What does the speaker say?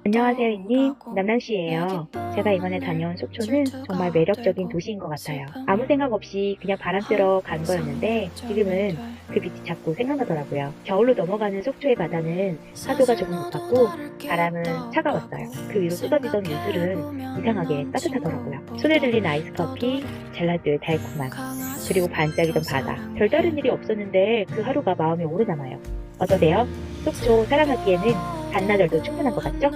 안녕하세요, 님. 남난씨예요. 제가 이번에 다녀온 속초는 정말 매력적인 도시인 것 같아요. 아무 생각 없이 그냥 바람 쐬러 간 거였는데 지금은 그 빛이 자꾸 생각나더라고요. 겨울로 넘어가는 속초의 바다는 파도가 조금 높았고 바람은 차가웠어요. 그 위로 쏟아지던 물들은 이상하게 따뜻하더라고요. 손에 들린 아이스 커피, 젤라또의 달콤함, 그리고 반짝이던 바다. 별다른 일이 없었는데 그 하루가 마음에 오래 남아요. 어떠세요? 속초 사랑하기에는 반나절도 충분한 것 같죠?